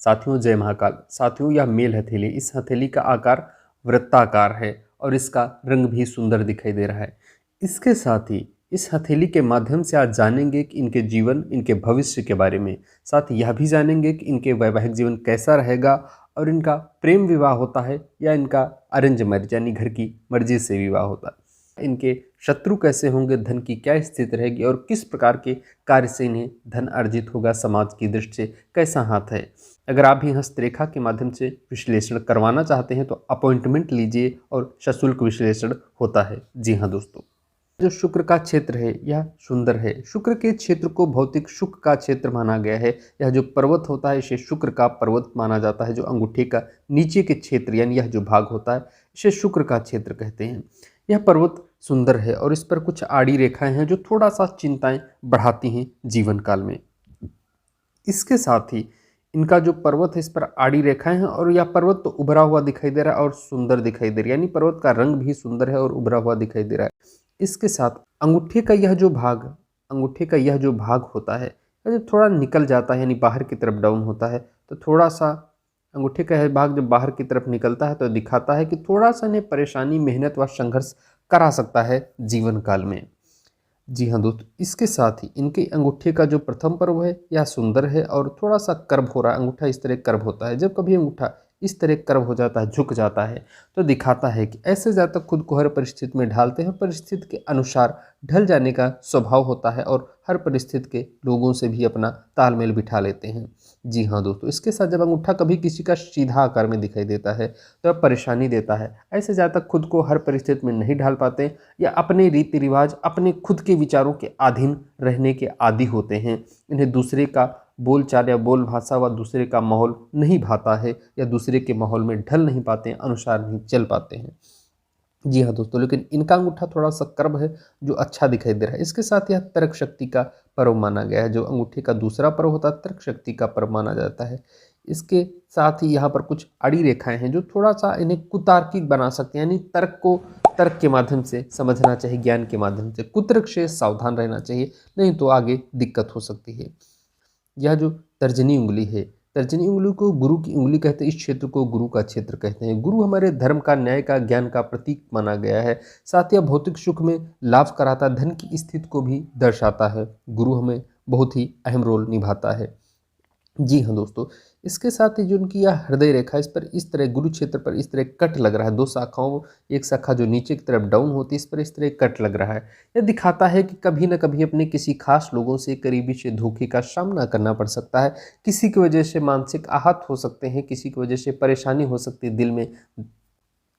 साथियों जय महाकाल। साथियों यह मेल हथेली, इस हथेली का आकार वृत्ताकार है और इसका रंग भी सुंदर दिखाई दे रहा है। इसके साथ ही इस हथेली के माध्यम से आज जानेंगे कि इनके जीवन, इनके भविष्य के बारे में। साथ ही यह भी जानेंगे कि इनके वैवाहिक जीवन कैसा रहेगा और इनका प्रेम विवाह होता है या इनका अरेंज मैरिज यानी घर की मर्जी से विवाह होता है। इनके शत्रु कैसे होंगे, धन की क्या स्थिति रहेगी और किस प्रकार के कार्य से इन्हें धन अर्जित होगा, समाज की दृष्टि से कैसा हाथ है। अगर आप भी हस्तरेखा के माध्यम से विश्लेषण करवाना चाहते हैं तो अपॉइंटमेंट लीजिए और सशुल्क विश्लेषण होता है। जी हाँ दोस्तों, जो शुक्र का क्षेत्र है यह सुंदर है। शुक्र के क्षेत्र को भौतिक सुख का क्षेत्र माना गया है। यह जो पर्वत होता है इसे शुक्र का पर्वत माना जाता है। जो अंगूठे का नीचे के क्षेत्र यानी यह जो भाग होता है इसे शुक्र का क्षेत्र कहते हैं। यह पर्वत सुंदर है और इस पर कुछ आड़ी रेखाएं हैं जो थोड़ा सा चिंताएं बढ़ाती हैं जीवन काल में। इसके साथ ही इनका जो पर्वत है इस पर आड़ी रेखाएं हैं और यह पर्वत तो उभरा हुआ दिखाई दे रहा है और सुंदर दिखाई दे रहा है, यानी पर्वत का रंग भी सुंदर है और उभरा हुआ दिखाई दे रहा है। इसके साथ अंगूठे का यह जो भाग होता है यह थोड़ा निकल जाता है यानी बाहर की तरफ डाउन होता है। तो थोड़ा सा अंगूठे का यह भाग जब बाहर की तरफ निकलता है तो दिखाता है कि थोड़ा सा इन्हें परेशानी, मेहनत व संघर्ष करा सकता है जीवन काल में। जी हाँ दोस्तों, इसके साथ ही इनके अंगूठे का जो प्रथम पर्व है यह सुंदर है और थोड़ा सा कर्व हो रहा है। अंगूठा इस तरह कर्व होता है। जब कभी अंगूठा इस तरह कर्व हो जाता है, झुक जाता है, तो दिखाता है कि ऐसे जातक खुद को हर परिस्थिति में ढालते हैं। परिस्थिति के अनुसार ढल जाने का स्वभाव होता है और हर परिस्थिति के लोगों से भी अपना तालमेल बिठा लेते हैं। जी हाँ दोस्तों, इसके साथ जब अंगूठा कभी किसी का सीधा आकार में दिखाई देता है तो परेशानी देता है। ऐसे जातक खुद को हर परिस्थिति में नहीं ढाल पाते या अपने रीति रिवाज, अपने खुद के विचारों के अधीन रहने के आदी होते हैं। इन्हें दूसरे का बोल चाल या बोल भाषा व दूसरे का माहौल नहीं भाता है या दूसरे के माहौल में ढल नहीं पाते हैं, अनुसार नहीं चल पाते हैं। जी हाँ दोस्तों, लेकिन इनका अंगूठा थोड़ा सा कर्व है जो अच्छा दिखाई दे रहा है। इसके साथ यह तर्क शक्ति का पर्व माना गया है। जो अंगूठे का दूसरा पर्व होता है तर्क शक्ति का पर्व माना जाता है। इसके साथ ही यहाँ पर कुछ आड़ी रेखाएं हैं जो थोड़ा सा इन्हें कुतार्किक बना सकते हैं, यानी तर्क को तर्क के माध्यम से समझना चाहिए, ज्ञान के माध्यम से। कुतर्क से सावधान रहना चाहिए, नहीं तो आगे दिक्कत हो सकती है। यह जो तर्जनी उंगली है, तर्जनी उंगली को गुरु की उंगली कहते हैं। इस क्षेत्र को गुरु का क्षेत्र कहते हैं। गुरु हमारे धर्म का, न्याय का, ज्ञान का प्रतीक माना गया है। साथ ही भौतिक सुख में लाभ कराता, धन की स्थिति को भी दर्शाता है। गुरु हमें बहुत ही अहम रोल निभाता है। जी हाँ दोस्तों, इसके साथ ही जो उनकी यह हृदय रेखा, इस पर इस तरह गुरु क्षेत्र पर इस तरह कट लग रहा है। दो शाखाओं, एक शाखा जो नीचे की तरफ डाउन होती है इस पर इस तरह कट लग रहा है। यह दिखाता है कि कभी न कभी अपने किसी खास लोगों से, करीबी से धोखे का सामना करना पड़ सकता है। किसी की वजह से मानसिक आहत हो सकते हैं, किसी की वजह से परेशानी हो सकती है, दिल में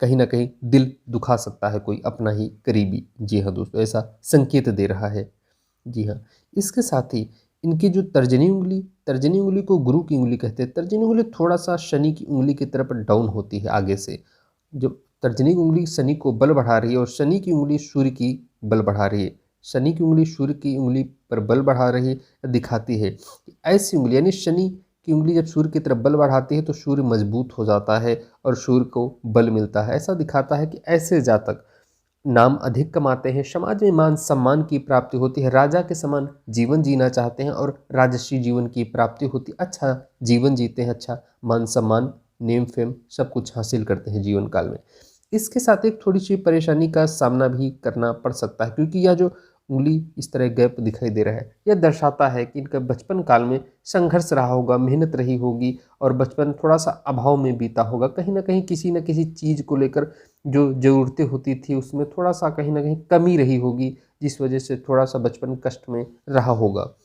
कहीं ना कहीं दिल दुखा सकता है कोई अपना ही करीबी। जी हाँ दोस्तों, ऐसा संकेत दे रहा है। जी हाँ, इसके साथ ही इनकी जो तर्जनी उंगली को गुरु की उंगली कहते हैं। तर्जनी उंगली थोड़ा सा शनि की उंगली की तरफ डाउन होती है आगे से। जो तर्जनी उंगली शनि को बल बढ़ा रही है और शनि की उंगली सूर्य की बल बढ़ा रही है। शनि की उंगली सूर्य की उंगली पर बल बढ़ा रही है, दिखाती है कि ऐसी उंगली, यानी शनि की उंगली जब सूर्य की तरफ बल बढ़ाती है तो सूर्य मजबूत हो जाता है और सूर्य को बल मिलता है। ऐसा दिखाता है कि ऐसे जातक नाम अधिक कमाते हैं, समाज में मान सम्मान की प्राप्ति होती है, राजा के समान जीवन जीना चाहते हैं और राजसी जीवन की प्राप्ति होती है, अच्छा जीवन जीते हैं, अच्छा मान सम्मान, नेम फेम सब कुछ हासिल करते हैं जीवन काल में। इसके साथ एक थोड़ी सी परेशानी का सामना भी करना पड़ सकता है, क्योंकि यह जो उंगली इस तरह गैप दिखाई दे रहा है यह दर्शाता है कि इनका बचपन काल में संघर्ष रहा होगा, मेहनत रही होगी और बचपन थोड़ा सा अभाव में बीता होगा। कहीं ना कहीं किसी न किसी चीज़ को लेकर जो ज़रूरतें होती थी उसमें थोड़ा सा कहीं ना कहीं कमी रही होगी, जिस वजह से थोड़ा सा बचपन कष्ट में रहा होगा।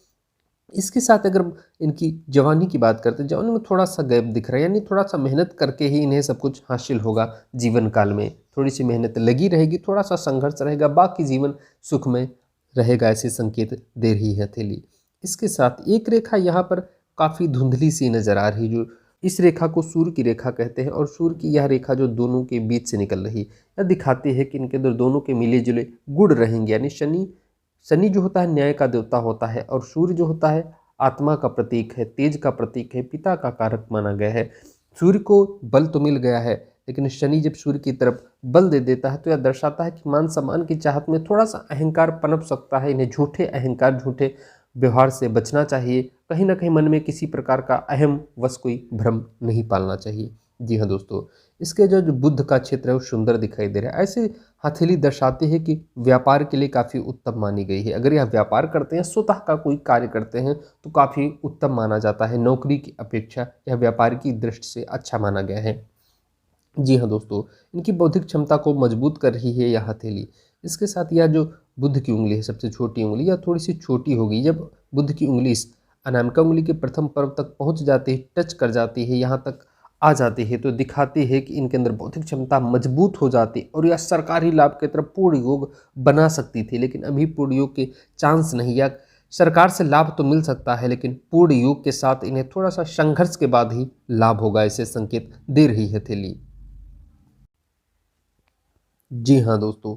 इसके साथ अगर इनकी जवानी की बात करते हैं, जवानी में थोड़ा सा गैप दिख रहा है, यानी थोड़ा सा मेहनत करके ही इन्हें सब कुछ हासिल होगा जीवन काल में। थोड़ी सी मेहनत लगी रहेगी, थोड़ा सा संघर्ष रहेगा, बाकी जीवन सुखमय रहेगा, ऐसे संकेत दे रही है हथेली। इसके साथ एक रेखा यहाँ पर काफ़ी धुंधली सी नजर आ रही, जो इस रेखा को सूर्य की रेखा कहते हैं और सूर्य की यह रेखा जो दोनों के बीच से निकल रही यह दिखाती है कि इनके अंदर दोनों के मिले जुले गुण रहेंगे। यानी शनि जो होता है न्याय का देवता होता है और सूर्य जो होता है आत्मा का प्रतीक है, तेज का प्रतीक है, पिता का कारक माना गया है। सूर्य को बल तो मिल गया है, लेकिन शनि जब सूर्य की तरफ बल दे देता है तो यह दर्शाता है कि मान सम्मान की चाहत में थोड़ा सा अहंकार पनप सकता है। इन्हें झूठे अहंकार, झूठे व्यवहार से बचना चाहिए। कहीं ना कहीं मन में किसी प्रकार का अहम वश कोई भ्रम नहीं पालना चाहिए। जी हाँ दोस्तों, इसके जो बुध का क्षेत्र है वो सुंदर दिखाई दे रहा है। ऐसे हथेली दर्शाते हैं कि व्यापार के लिए काफ़ी उत्तम मानी गई है। अगर यह व्यापार करते हैं, स्वतः का कोई कार्य करते हैं, तो काफ़ी उत्तम माना जाता है। नौकरी की अपेक्षा यह व्यापार की दृष्टि से अच्छा माना गया है। जी हाँ दोस्तों, इनकी बौद्धिक क्षमता को मजबूत कर रही है यह हथेली। इसके साथ यह जो बुध की उंगली है, सबसे छोटी उंगली, यह थोड़ी सी छोटी होगी। जब बुध की उंगली इस अनामिका उंगली के प्रथम पर्व तक पहुंच जाती है, टच कर जाती है, यहाँ तक आ जाती है, तो दिखाती है कि इनके अंदर बौद्धिक क्षमता मजबूत हो जाती और यह सरकारी लाभ की तरफ पूर्ण योग बना सकती थी। लेकिन अभी पूर्ण योग के चांस नहीं, या सरकार से लाभ तो मिल सकता है, लेकिन पूर्ण योग के साथ इन्हें थोड़ा सा संघर्ष के बाद ही लाभ होगा, ऐसे संकेत दे रही है हथेली। जी हाँ दोस्तों,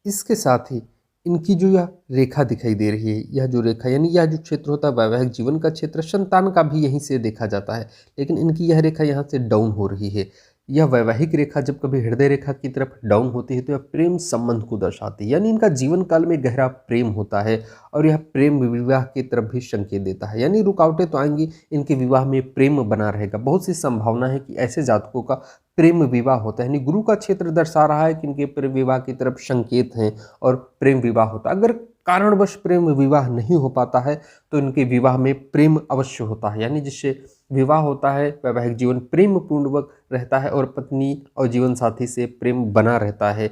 इसके साथ ही इनकी जो यह रेखा दिखाई दे रही है, यह जो रेखा यानी यह जो क्षेत्र होता है वैवाहिक जीवन का क्षेत्र, संतान का भी यहीं से देखा जाता है। लेकिन इनकी यह रेखा यहाँ से डाउन हो रही है। यह वैवाहिक रेखा जब कभी हृदय रेखा की तरफ डाउन होती है तो यह प्रेम संबंध को दर्शाती है, यानी इनका जीवन काल में गहरा प्रेम होता है और यह प्रेम विवाह की तरफ भी संकेत देता है। यानी रुकावटें तो आएंगी, इनके विवाह में प्रेम बना रहेगा। बहुत सी संभावना है कि ऐसे जातकों का प्रेम विवाह होता है। यानी गुरु का क्षेत्र दर्शा रहा है कि इनके प्रेम विवाह की तरफ संकेत हैं और प्रेम विवाह होता है। अगर कारणवश प्रेम विवाह नहीं हो पाता है तो इनके विवाह में प्रेम अवश्य होता है, यानी जिससे विवाह होता है, वैवाहिक जीवन प्रेम पूर्वक रहता है और पत्नी और जीवन साथी से प्रेम बना रहता है,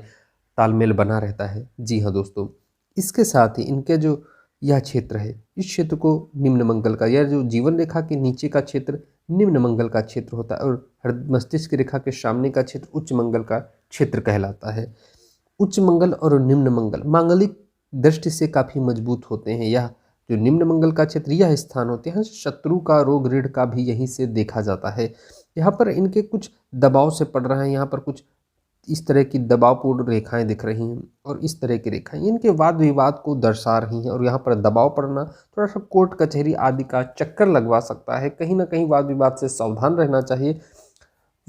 तालमेल बना रहता है। जी हाँ दोस्तों, इसके साथ ही इनके जो यह क्षेत्र है, इस क्षेत्र को निम्न मंगल का, यह जो जीवन रेखा के नीचे का क्षेत्र निम्न मंगल का क्षेत्र होता है और मस्तिष्क रेखा के सामने का क्षेत्र उच्च मंगल का क्षेत्र कहलाता है। उच्च मंगल और निम्न मंगल मांगलिक दृष्टि से काफ़ी मजबूत होते हैं। यह जो निम्न मंगल का क्षेत्र, यह स्थान होते हैं शत्रु का, रोग ऋण का भी यहीं से देखा जाता है। यहाँ पर इनके कुछ दबाव से पड़ रहा है, यहाँ पर कुछ इस तरह की दबावपूर्ण रेखाएं दिख रही हैं और इस तरह की रेखाएं इनके वाद विवाद को दर्शा रही हैं। और यहाँ पर दबाव पड़ना थोड़ा सा कोर्ट कचहरी आदि का चक्कर लगवा सकता है। कहीं ना कहीं वाद विवाद से सावधान रहना चाहिए,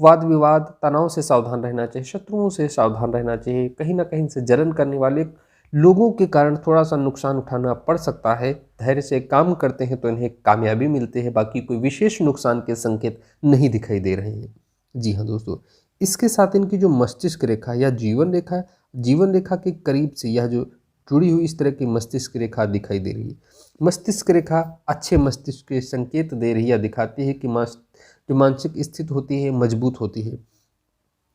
वाद विवाद तनाव से सावधान रहना चाहिए, शत्रुओं से सावधान रहना चाहिए। कहीं ना कहीं से जलन करने वाले लोगों के कारण थोड़ा सा नुकसान उठाना पड़ सकता है। धैर्य से काम करते हैं तो इन्हें कामयाबी मिलती है, बाकी कोई विशेष नुकसान के संकेत नहीं दिखाई दे रहे हैं। जी हाँ दोस्तों, इसके साथ इनकी जो मस्तिष्क रेखा या जीवन रेखा है, जीवन रेखा के करीब से यह जो जुड़ी हुई इस तरह की मस्तिष्क रेखा दिखाई दे रही है। मस्तिष्क रेखा अच्छे मस्तिष्क के संकेत दे रही है या दिखाती है कि जो मानसिक स्थिति होती है मजबूत होती है।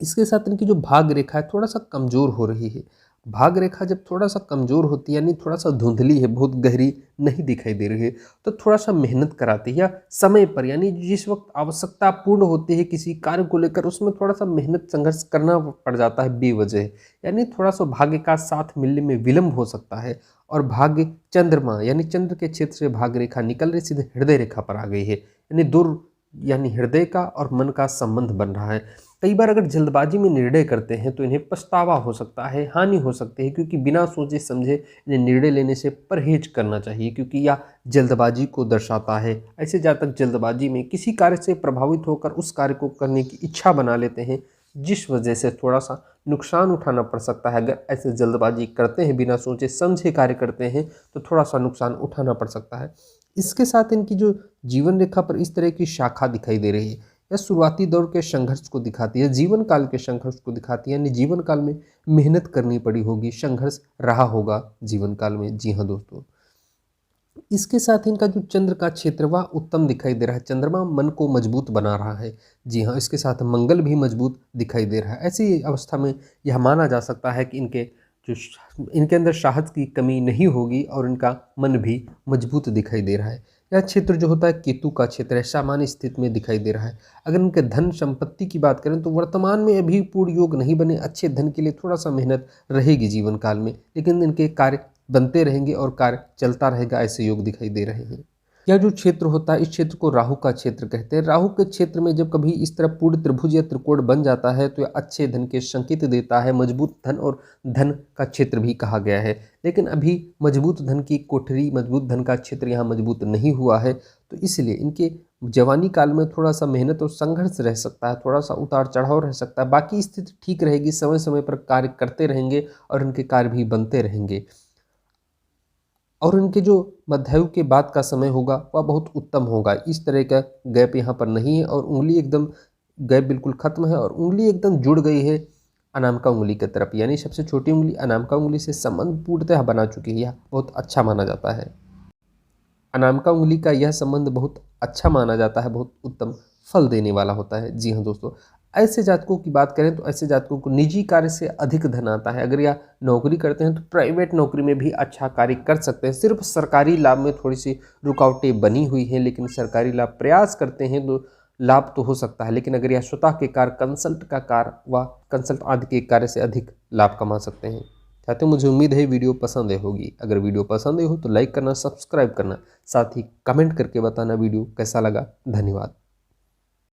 इसके साथ इनकी जो भाग रेखा है थोड़ा सा कमज़ोर हो रही है। भाग रेखा जब थोड़ा सा कमज़ोर होती है, यानी थोड़ा सा धुंधली है, बहुत गहरी नहीं दिखाई दे रही है, तो थोड़ा सा मेहनत कराती है, या समय पर यानी जिस वक्त आवश्यकता पूर्ण होती है किसी कार्य को लेकर, उसमें थोड़ा सा मेहनत संघर्ष करना पड़ जाता है बेवजह, यानी थोड़ा सा भाग्य का साथ मिलने में विलम्ब हो सकता है। और भाग्य चंद्रमा यानी चंद्र के क्षेत्र से भाग रेखा निकल रही सीधे हृदय रेखा पर आ गई है, यानी दूर यानी हृदय का और मन का संबंध बन रहा है। कई बार अगर जल्दबाजी में निर्णय करते हैं तो इन्हें पछतावा हो सकता है, हानि हो सकती है, क्योंकि बिना सोचे समझे इन्हें निर्णय लेने से परहेज करना चाहिए, क्योंकि यह जल्दबाजी को दर्शाता है। ऐसे जातक जल्दबाजी में किसी कार्य से प्रभावित होकर उस कार्य को करने की इच्छा बना लेते हैं, जिस वजह से थोड़ा सा नुकसान उठाना पड़ सकता है। अगर ऐसे जल्दबाजी करते हैं, बिना सोचे समझे कार्य करते हैं, तो थोड़ा सा नुकसान उठाना पड़ सकता है। इसके साथ इनकी जो जीवन रेखा पर इस तरह की शाखा दिखाई दे रही है, यह शुरुआती दौर के संघर्ष को दिखाती है, जीवन काल के संघर्ष को दिखाती है, यानी जीवन काल में मेहनत करनी पड़ी होगी, संघर्ष रहा होगा जीवन काल में। जी हाँ दोस्तों, इसके साथ इनका जो चंद्र का क्षेत्र वह उत्तम दिखाई दे रहा है। चंद्रमा मन को मजबूत बना रहा है। जी हाँ, इसके साथ मंगल भी मजबूत दिखाई दे रहा है। ऐसी अवस्था में यह माना जा सकता है कि इनके अंदर साहस की कमी नहीं होगी और इनका मन भी मजबूत दिखाई दे रहा है। यह क्षेत्र जो होता है केतु का क्षेत्र है, सामान्य स्थिति में दिखाई दे रहा है। अगर इनके धन संपत्ति की बात करें तो वर्तमान में अभी पूर्ण योग नहीं बने, अच्छे धन के लिए थोड़ा सा मेहनत रहेगी जीवन काल में, लेकिन इनके कार्य बनते रहेंगे और कार्य चलता रहेगा, ऐसे योग दिखाई दे रहे हैं। यह जो क्षेत्र होता है, इस क्षेत्र को राहु का क्षेत्र कहते हैं। राहु के क्षेत्र में जब कभी इस तरह पूर्ण त्रिभुज या त्रिकोण बन जाता है तो यह अच्छे धन के संकेत देता है। मजबूत धन और धन का क्षेत्र भी कहा गया है, लेकिन अभी मजबूत धन की कोठरी, मजबूत धन का क्षेत्र यहाँ मजबूत नहीं हुआ है, तो इसलिए इनके जवानी काल में थोड़ा सा मेहनत और संघर्ष रह सकता है, थोड़ा सा उतार चढ़ाव रह सकता है। बाकी स्थिति ठीक रहेगी, समय समय पर कार्य करते रहेंगे और इनके कार्य भी बनते रहेंगे। और इनके जो मध्यायु के बाद का समय होगा वह बहुत उत्तम होगा। इस तरह का गैप यहाँ पर नहीं है और उंगली एकदम गैप बिल्कुल खत्म है और उंगली एकदम जुड़ गई है अनामिका उंगली की तरफ, यानी सबसे छोटी उंगली अनामिका उंगली से संबंध पूर्णतः बना चुकी है। यह बहुत अच्छा माना जाता है। अनामिका उंगली का यह संबंध बहुत अच्छा माना जाता है, बहुत उत्तम फल देने वाला होता है। जी हाँ दोस्तों, ऐसे जातकों की बात करें तो ऐसे जातकों को निजी कार्य से अधिक धन आता है। अगर यह नौकरी करते हैं तो प्राइवेट नौकरी में भी अच्छा कार्य कर सकते हैं। सिर्फ सरकारी लाभ में थोड़ी सी रुकावटें बनी हुई हैं, लेकिन सरकारी लाभ प्रयास करते हैं तो लाभ तो हो सकता है। लेकिन अगर यह स्वतः के कार्य, कंसल्ट का कार्य व कंसल्ट आदि के कार्य से अधिक लाभ कमा सकते हैं। साथियों, मुझे उम्मीद है वीडियो पसंद आई होगी। अगर वीडियो पसंद आई हो तो लाइक करना, सब्सक्राइब करना, साथ ही कमेंट करके बताना वीडियो कैसा लगा। धन्यवाद।